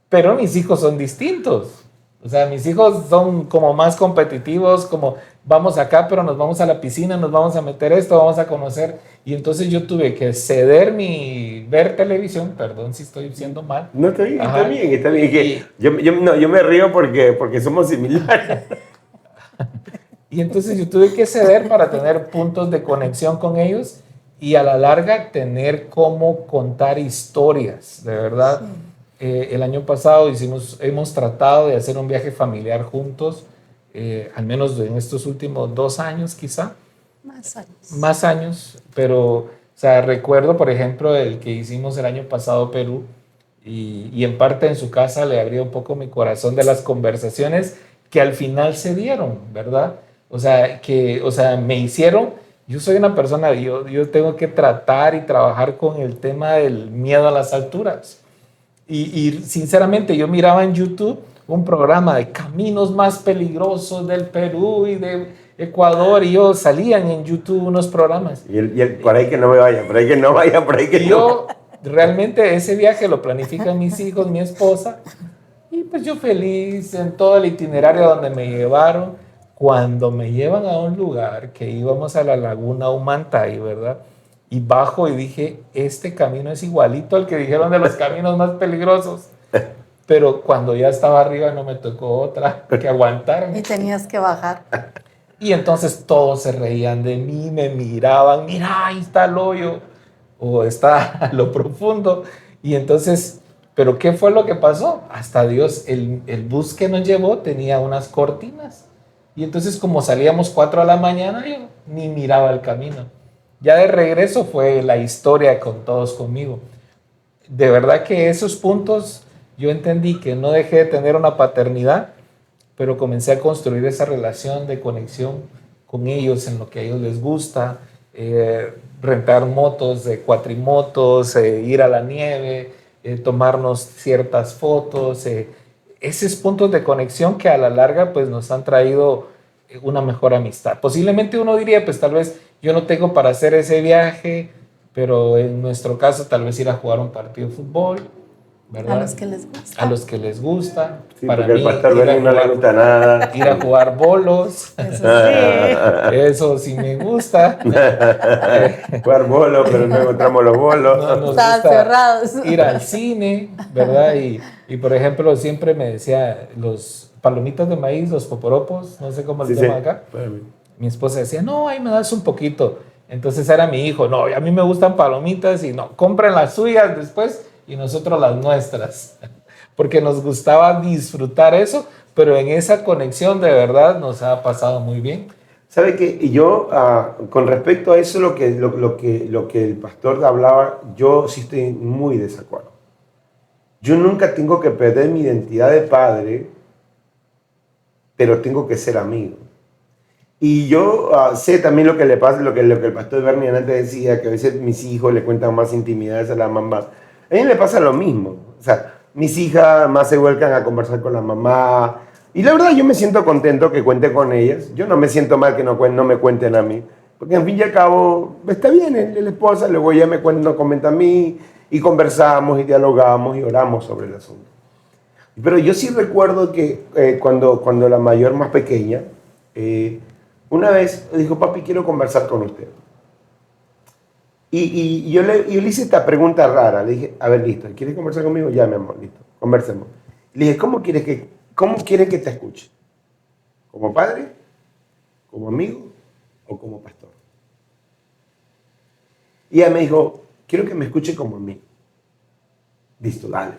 pero mis hijos son distintos. O sea, mis hijos son como más competitivos, como vamos acá, pero nos vamos a la piscina, nos vamos a meter esto, vamos a conocer. Y entonces yo tuve que ceder mi ver televisión, perdón si estoy diciendo mal. No, está bien, Ajá. está bien, está bien. Que yo me río porque somos similares. Y entonces yo tuve que ceder para tener puntos de conexión con ellos y a la larga tener cómo contar historias, de verdad. Sí. El año pasado hemos tratado de hacer un viaje familiar juntos, al menos en estos últimos 2 años quizá. Más años. Más años, pero o sea, recuerdo por ejemplo el que hicimos el año pasado Perú y en parte en su casa le abría un poco mi corazón de las conversaciones que al final se dieron, ¿verdad? O sea, me hicieron, yo soy una persona, yo tengo que tratar y trabajar con el tema del miedo a las alturas. Y sinceramente yo miraba en YouTube un programa de caminos más peligrosos del Perú y de Ecuador y yo salían en YouTube unos programas. Y por ahí que no me vaya, por ahí que no vaya, por ahí que yo realmente ese viaje lo planifican mis hijos, mi esposa, y pues yo feliz en todo el itinerario donde me llevaron. Cuando me llevan a un lugar que íbamos a la laguna Humantay, ¿verdad? Y bajo y dije, este camino es igualito al que dijeron de los caminos más peligrosos. Pero cuando ya estaba arriba no me tocó otra que aguantar. Y tenías que bajar. Y entonces todos se reían de mí, me miraban, mira, ahí está el hoyo, o está lo profundo. Y entonces, ¿pero qué fue lo que pasó? Hasta Dios, el bus que nos llevó tenía unas cortinas. Y entonces como salíamos 4 de la mañana, yo ni miraba el camino. Ya de regreso fue la historia con todos conmigo. De verdad que esos puntos yo entendí que no dejé de tener una paternidad, pero comencé a construir esa relación de conexión con ellos en lo que a ellos les gusta, rentar motos, cuatrimotos, ir a la nieve, tomarnos ciertas fotos, esos puntos de conexión que a la larga pues nos han traído una mejor amistad. Posiblemente uno diría, pues tal vez yo no tengo para hacer ese viaje, pero en nuestro caso tal vez ir a jugar un partido de fútbol, A ¿verdad? los que les gusta. A los que les gusta. Sí, Para porque mí, al pastor Bernie no le gusta nada. ir a jugar bolos. Eso sí. Eso sí me gusta. Jugar bolos, pero no encontramos los bolos. No, nos Estaban gusta cerrados. ir al cine, ¿verdad? Y por ejemplo, siempre me decía los palomitas de maíz, los poporopos, no sé cómo Sí, les llaman acá. Espérame. Mi esposa decía, no, ahí me das un poquito. Entonces era mi hijo, no, a mí me gustan palomitas y no, compren las suyas después y nosotros las nuestras. Porque nos gustaba disfrutar eso, pero en esa conexión de verdad nos ha pasado muy bien. ¿Sabe qué? Y yo, con respecto a eso, lo que el pastor hablaba, yo sí estoy muy desacuerdo. Yo nunca tengo que perder mi identidad de padre, pero tengo que ser amigo. Y yo sé también lo que le pasa, lo que el pastor Bernie antes decía, que a veces mis hijos le cuentan más intimidades a la mamá. A mí me pasa lo mismo. O sea, mis hijas más se vuelcan a conversar con la mamá. Y la verdad yo me siento contento que cuente con ellas. Yo no me siento mal que no me cuenten a mí. Porque en fin y al cabo, está bien la esposa, luego ella me comenta a mí y conversamos y dialogamos y oramos sobre el asunto. Pero yo sí recuerdo que cuando la mayor más pequeña, una vez dijo, papi, quiero conversar con usted. Y yo le hice esta pregunta rara. Le dije, a ver, listo, ¿quieres conversar conmigo? Ya, mi amor, listo, conversemos. Le dije, ¿cómo quieres que te escuche? ¿Como padre? ¿Como amigo? ¿O como pastor? Y ella me dijo, quiero que me escuche como amigo. Listo, dale.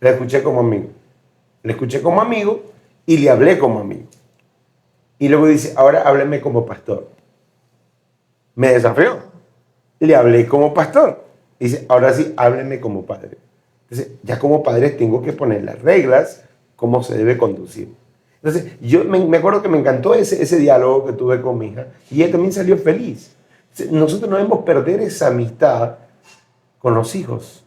Le escuché como amigo. Le escuché como amigo y le hablé como amigo. Y luego dice, ahora hábleme como pastor. Me desafió. Le hablé como pastor. Dice, ahora sí, hábleme como padre. Entonces, ya como padre tengo que poner las reglas, cómo se debe conducir. Entonces, yo me acuerdo que me encantó ese diálogo que tuve con mi hija y ella también salió feliz. Nosotros no debemos perder esa amistad con los hijos,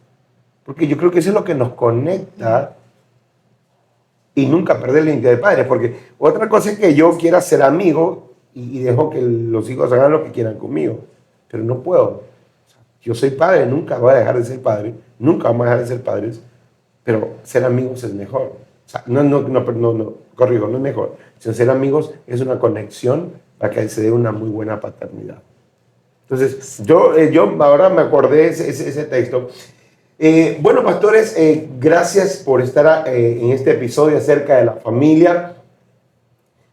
porque yo creo que eso es lo que nos conecta y nunca perder la identidad de padres, porque otra cosa es que yo quiera ser amigo y dejo que los hijos hagan lo que quieran conmigo, pero no puedo. Yo soy padre, nunca voy a dejar de ser padre, nunca vamos a dejar de ser padres, pero ser amigos es mejor. O sea, corrijo, no es mejor. Sino ser amigos es una conexión para que se dé una muy buena paternidad. Entonces, yo ahora me acordé ese texto. Bueno, pastores, gracias por estar en este episodio acerca de la familia.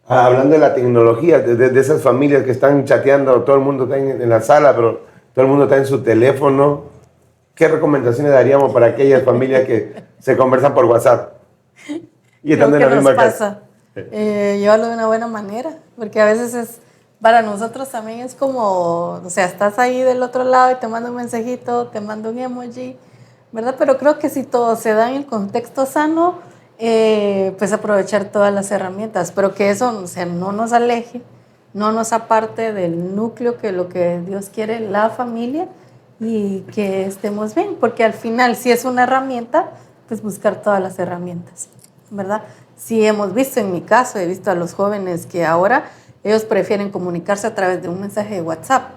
Hablando de la tecnología, de esas familias que están chateando, todo el mundo está en la sala, pero todo el mundo está en su teléfono. ¿Qué recomendaciones daríamos para aquellas familias que se conversan por WhatsApp? Y están en la misma casa. Llevarlo de una buena manera, porque a veces para nosotros también es como, o sea, estás ahí del otro lado y te mando un mensajito, te mando un emoji, ¿verdad? Pero creo que si todo se da en el contexto sano, pues aprovechar todas las herramientas, pero que eso, o sea, no nos aleje, no nos aparte del núcleo que lo que Dios quiere, la familia, y que estemos bien, porque al final si es una herramienta, pues buscar todas las herramientas, ¿verdad? Si hemos visto, en mi caso, he visto a los jóvenes que ahora ellos prefieren comunicarse a través de un mensaje de WhatsApp,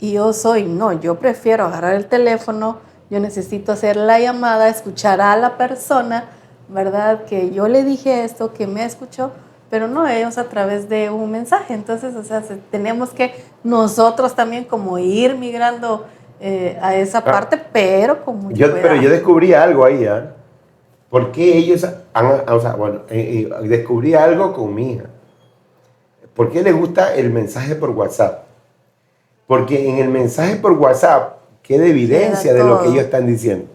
y yo prefiero agarrar el teléfono, yo necesito hacer la llamada, escuchar a la persona, ¿verdad? Que yo le dije esto, que me escuchó, pero no ellos a través de un mensaje. Entonces, o sea, tenemos que nosotros también como ir migrando a esa parte, pero con mucho cuidado. Pero yo descubrí algo ahí, ¿eh? ¿Por qué ellos descubrí algo con mi hija? ¿Por qué les gusta el mensaje por WhatsApp? Porque en el mensaje por WhatsApp queda evidencia de lo que ellos están diciendo.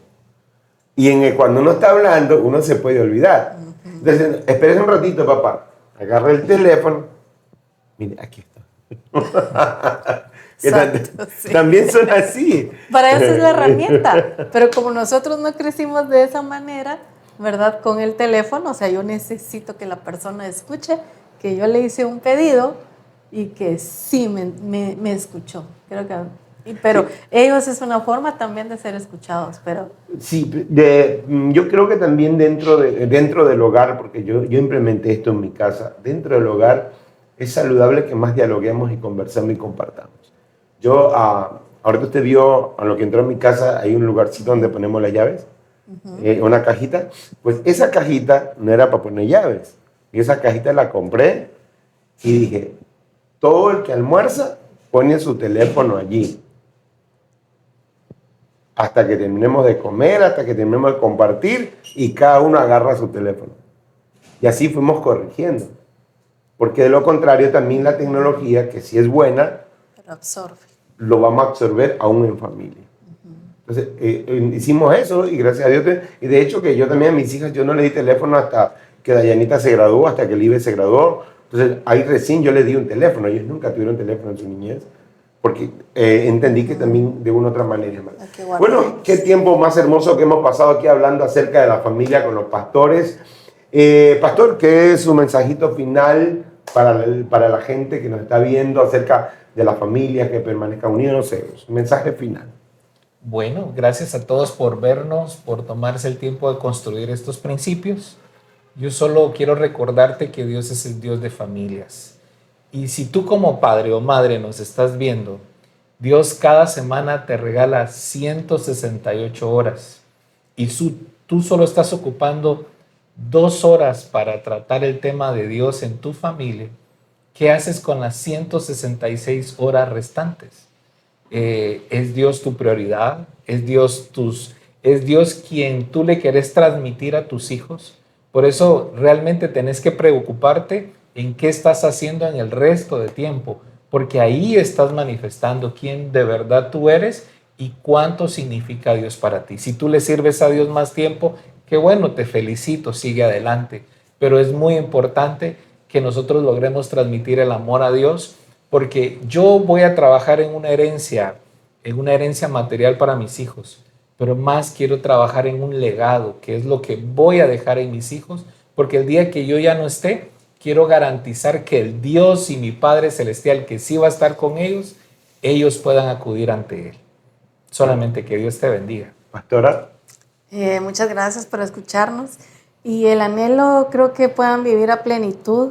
Y cuando uno está hablando, uno se puede olvidar. Entonces, espérese un ratito, papá. Agarra el teléfono. Mire, aquí está. que Exacto, sí. también son así. Para eso es la herramienta. Pero como nosotros no crecimos de esa manera, ¿verdad? Con el teléfono, o sea, yo necesito que la persona escuche que yo le hice un pedido y que sí me escuchó. Creo que, pero sí. Ellos es una forma también de ser escuchados, pero... Sí, yo creo que también dentro del hogar, porque yo implementé esto en mi casa, dentro del hogar es saludable que más dialoguemos y conversemos y compartamos. Yo, ahorita usted vio a lo que entró en mi casa, hay un lugarcito donde ponemos las llaves, una cajita. Pues esa cajita no era para poner llaves. Y esa cajita la compré y dije, todo el que almuerza pone su teléfono allí. Hasta que terminemos de comer, hasta que terminemos de compartir y cada uno agarra su teléfono. Y así fuimos corrigiendo. Porque de lo contrario también la tecnología, que sí es buena, pero absorbe. Lo vamos a absorber aún en familia. Entonces, hicimos eso y gracias a Dios, y de hecho que yo también a mis hijas, yo no le di teléfono hasta que Dayanita se graduó, hasta que Libe se graduó. Entonces, ahí recién yo le di un teléfono, ellos nunca tuvieron teléfono en su niñez, porque entendí que también de una u otra manera. Bueno, qué tiempo más hermoso que hemos pasado aquí hablando acerca de la familia con los pastores. Pastor, ¿qué es su mensajito final para la gente que nos está viendo acerca de la familia, que permanezca unidos? No sé, un mensaje final. Bueno, gracias a todos por vernos, por tomarse el tiempo de construir estos principios. Yo solo quiero recordarte que Dios es el Dios de familias. Y si tú como padre o madre nos estás viendo, Dios cada semana te regala 168 horas y tú solo estás ocupando 2 horas para tratar el tema de Dios en tu familia. ¿Qué haces con las 166 horas restantes? ¿Es Dios tu prioridad? ¿Es Dios quien tú le querés transmitir a tus hijos? Por eso realmente tenés que preocuparte en qué estás haciendo en el resto de tiempo, porque ahí estás manifestando quién de verdad tú eres y cuánto significa Dios para ti. Si tú le sirves a Dios más tiempo, qué bueno, te felicito, sigue adelante. Pero es muy importante que nosotros logremos transmitir el amor a Dios, porque yo voy a trabajar en una herencia material para mis hijos, pero más quiero trabajar en un legado, que es lo que voy a dejar en mis hijos, porque el día que yo ya no esté, quiero garantizar que el Dios y mi Padre Celestial, que sí va a estar con ellos puedan acudir ante Él. Solamente que Dios te bendiga. Pastora. Muchas gracias por escucharnos. Y el anhelo creo que puedan vivir a plenitud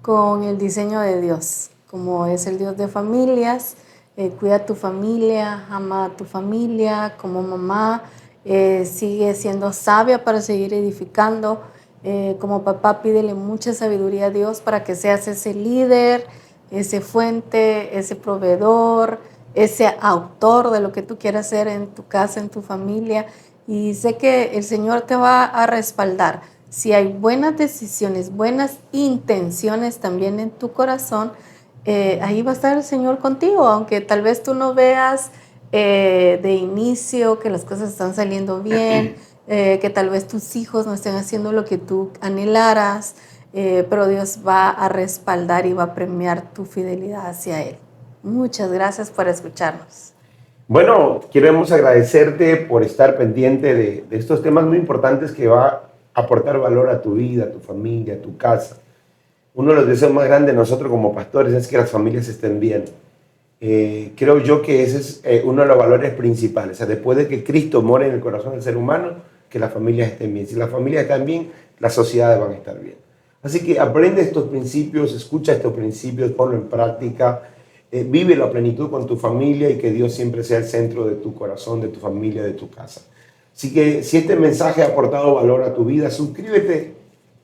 con el diseño de Dios, como es el Dios de familias. Cuida a tu familia, ama a tu familia como mamá, sigue siendo sabia para seguir edificando. Como papá, pídele mucha sabiduría a Dios para que seas ese líder, ese fuente, ese proveedor, ese autor de lo que tú quieras hacer en tu casa, en tu familia. Y sé que el Señor te va a respaldar. Si hay buenas decisiones, buenas intenciones también en tu corazón, ahí va a estar el Señor contigo, aunque tal vez tú no veas de inicio que las cosas están saliendo bien, que tal vez tus hijos no estén haciendo lo que tú anhelaras, pero Dios va a respaldar y va a premiar tu fidelidad hacia Él. Muchas gracias por escucharnos. Bueno, queremos agradecerte por estar pendiente de estos temas muy importantes que va a aportar valor a tu vida, a tu familia, a tu casa. Uno de los deseos más grandes de nosotros como pastores es que las familias estén bien. Creo yo que ese es uno de los valores principales. O sea, después de que Cristo more en el corazón del ser humano, que las familias estén bien. Si las familias están bien, las sociedades van a estar bien. Así que aprende estos principios, escucha estos principios, ponlo en práctica, vive la plenitud con tu familia y que Dios siempre sea el centro de tu corazón, de tu familia, de tu casa. Así que si este mensaje ha aportado valor a tu vida, suscríbete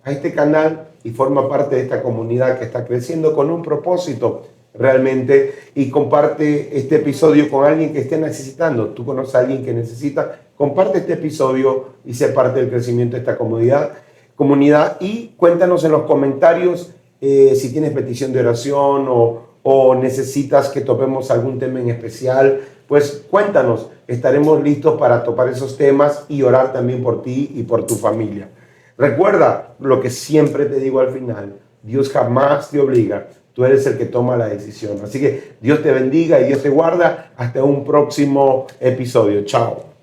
a este canal y forma parte de esta comunidad que está creciendo con un propósito realmente, y comparte este episodio con alguien que esté necesitando. Tú conoces a alguien que necesita, comparte este episodio y sé parte del crecimiento de esta comunidad y cuéntanos en los comentarios si tienes petición de oración o necesitas que topemos algún tema en especial, pues cuéntanos, estaremos listos para topar esos temas y orar también por ti y por tu familia. Recuerda lo que siempre te digo al final, Dios jamás te obliga, Tú eres el que toma la decisión. Así que Dios te bendiga y Dios te guarda. Hasta un próximo episodio. Chao.